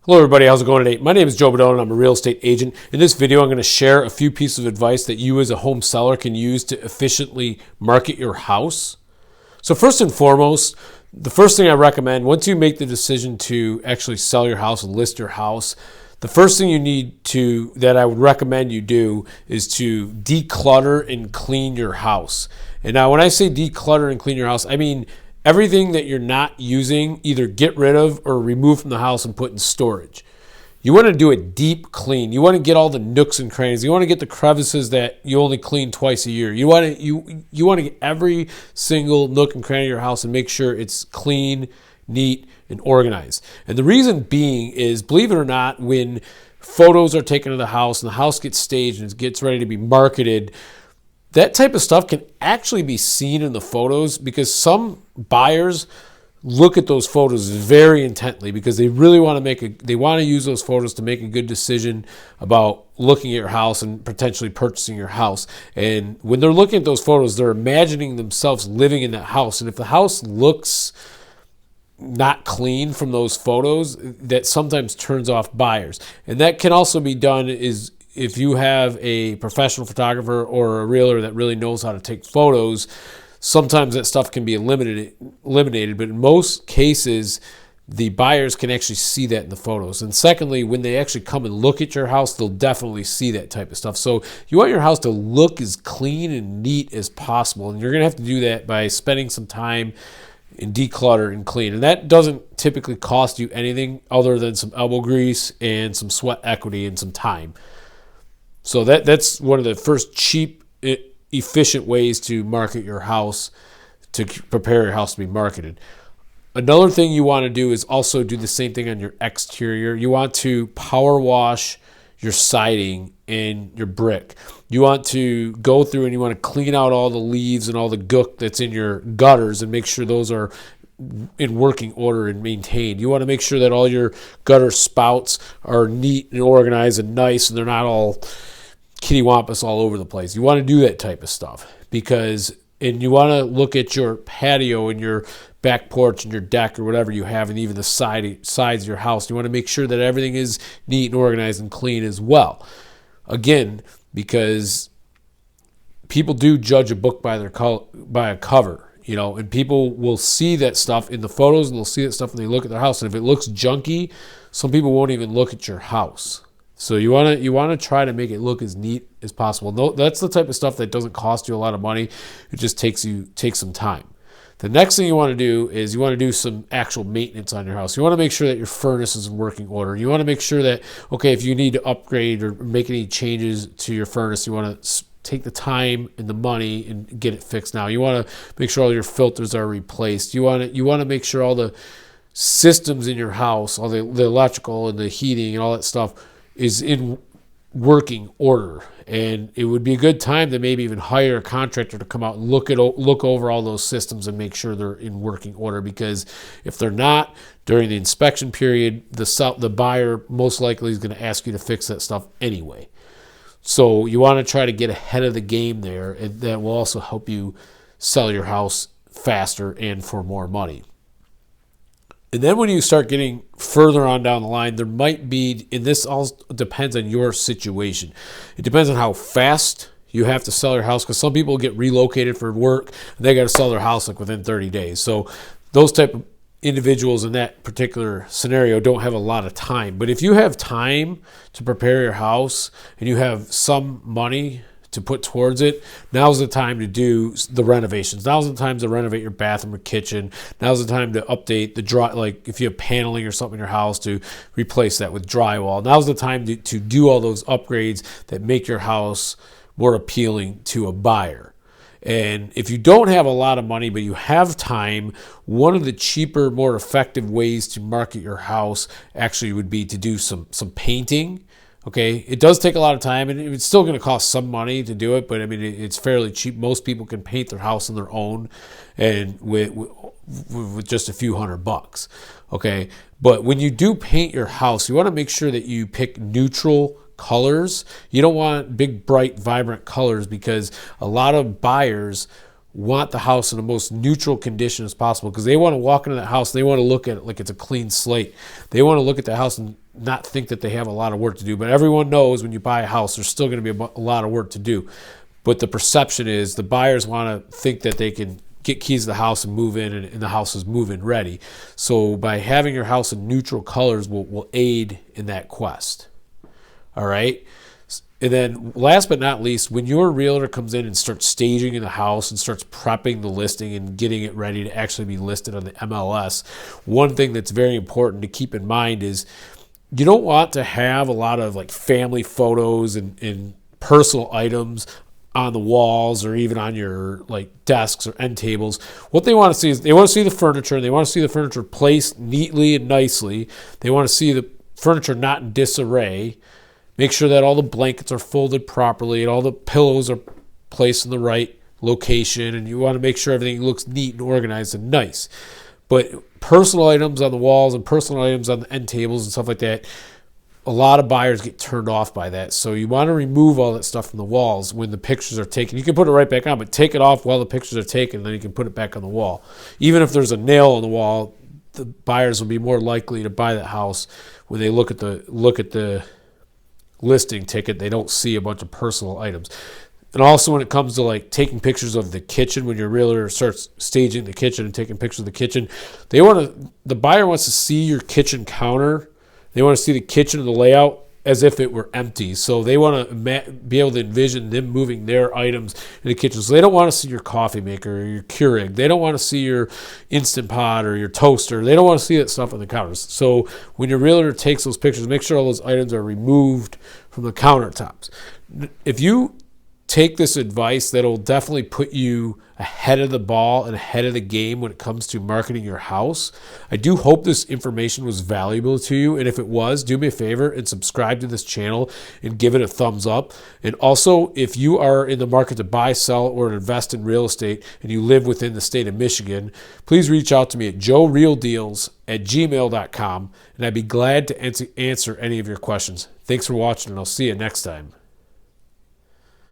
Hello everybody, how's it going today? My name is Joe Bedogne and I'm a real estate agent. In this video, I'm going to share a few pieces of advice that you as a home seller can use to efficiently market your house. So first and foremost, the first thing I recommend, once you make the decision to actually sell your house and list your house, the first thing that I would recommend you do is to declutter and clean your house. And now when I say declutter and clean your house, I mean everything that you're not using, either get rid of or remove from the house and put in storage. You want to do a deep clean. You want to get all the nooks and crannies. You want to get the crevices that you only clean twice a year. You want to get every single nook and cranny of your house and make sure it's clean, neat, and organized. And the reason being is, believe it or not, when photos are taken of the house and the house gets staged and it gets ready to be marketed, that type of stuff can actually be seen in the photos, because some buyers look at those photos very intently because they really want to use those photos to make a good decision about looking at your house and potentially purchasing your house. And when they're looking at those photos, they're imagining themselves living in that house. And if the house looks not clean from those photos, that sometimes turns off buyers. And that can also be done if you have a professional photographer or a realtor that really knows how to take photos. Sometimes that stuff can be eliminated, but in most cases, the buyers can actually see that in the photos. And secondly, when they actually come and look at your house, they'll definitely see that type of stuff. So you want your house to look as clean and neat as possible, and you're going to have to do that by spending some time and declutter and clean. And that doesn't typically cost you anything other than some elbow grease and some sweat equity and some time. So that's one of the first cheap, efficient ways to market your house, to prepare your house to be marketed. Another thing you want to do is also do the same thing on your exterior. You want to power wash your siding and your brick. You want to go through and you want to clean out all the leaves and all the gook that's in your gutters and make sure those are in working order and maintained. You want to make sure that all your gutter spouts are neat and organized and nice, and they're not all kittywampus all over the place. You want to do that type of stuff and you want to look at your patio and your back porch and your deck or whatever you have, and even the sides of your house. You want to make sure that everything is neat and organized and clean as well. Again, because people do judge a book by a cover, and people will see that stuff in the photos and they'll see that stuff when they look at their house. And if it looks junky, some people won't even look at your house. So you want to try to make it look as neat as possible. No, that's the type of stuff that doesn't cost you a lot of money. It just takes some time. The next thing you want to do is you want to do some actual maintenance on your house. You want to make sure that your furnace is in working order. You want to make sure that, if you need to upgrade or make any changes to your furnace, you want to take the time and the money and get it fixed now. You want to make sure all your filters are replaced. You want to make sure all the systems in your house, all the electrical and the heating and all that stuff is in working order. And it would be a good time to maybe even hire a contractor to come out and look over all those systems and make sure they're in working order, because if they're not, during the inspection period, the buyer most likely is going to ask you to fix that stuff anyway. So you want to try to get ahead of the game there, and that will also help you sell your house faster and for more money. And then when you start getting further on down the line, there might be, and this all depends on your situation. It depends on how fast you have to sell your house, because some people get relocated for work and they got to sell their house like within 30 days. So those type of individuals in that particular scenario don't have a lot of time. But if you have time to prepare your house and you have some money to put towards it, now's the time to do the renovations. Now's the time to renovate your bathroom or kitchen. Now's the time to update like if you have paneling or something in your house, to replace that with drywall. Now's the time to do all those upgrades that make your house more appealing to a buyer. And if you don't have a lot of money but you have time, one of the cheaper, more effective ways to market your house actually would be to do some painting. Okay, it does take a lot of time, and it's still going to cost some money to do it, but I mean, it's fairly cheap. Most people can paint their house on their own, and with just a few $100. Okay, but when you do paint your house, you want to make sure that you pick neutral colors. You don't want big, bright, vibrant colors, because a lot of buyers want the house in the most neutral condition as possible, because they want to walk into that house, they want to look at it like it's a clean slate. They want to look at the house and not think that they have a lot of work to do. But everyone knows when you buy a house, there's still going to be a lot of work to do. But the perception is the buyers want to think that they can get keys to the house and move in, and the house is move-in ready. So by having your house in neutral colors will aid in that quest. All right. And then last but not least, when your realtor comes in and starts staging in the house and starts prepping the listing and getting it ready to actually be listed on the MLS, one thing that's very important to keep in mind is you don't want to have a lot of like family photos and personal items on the walls or even on your like desks or end tables. What they want to see is they want to see the furniture. They want to see the furniture placed neatly and nicely. They want to see the furniture not in disarray. Make sure that all the blankets are folded properly and all the pillows are placed in the right location, and you want to make sure everything looks neat and organized and nice. But personal items on the walls and personal items on the end tables and stuff like that, a lot of buyers get turned off by that. So you want to remove all that stuff from the walls when the pictures are taken. You can put it right back on, but take it off while the pictures are taken, and then you can put it back on the wall. Even if there's a nail on the wall, the buyers will be more likely to buy that house when they look at the listing ticket. They don't see a bunch of personal items. And also when it comes to like taking pictures of the kitchen, when your realtor starts staging the kitchen and taking pictures of the kitchen, the buyer wants to see your kitchen counter. They want to see the kitchen and the layout as if it were empty. So they want to be able to envision them moving their items in the kitchen. So they don't want to see your coffee maker or your Keurig. They don't want to see your Instant Pot or your toaster. They don't want to see that stuff on the counters. So when your realtor takes those pictures, make sure all those items are removed from the countertops. If you take this advice, that'll definitely put you ahead of the ball and ahead of the game when it comes to marketing your house. I do hope this information was valuable to you, and if it was, do me a favor and subscribe to this channel and give it a thumbs up. And also, if you are in the market to buy, sell, or invest in real estate and you live within the state of Michigan, please reach out to me at joerealdeals@gmail.com, and I'd be glad to answer any of your questions. Thanks for watching, and I'll see you next time.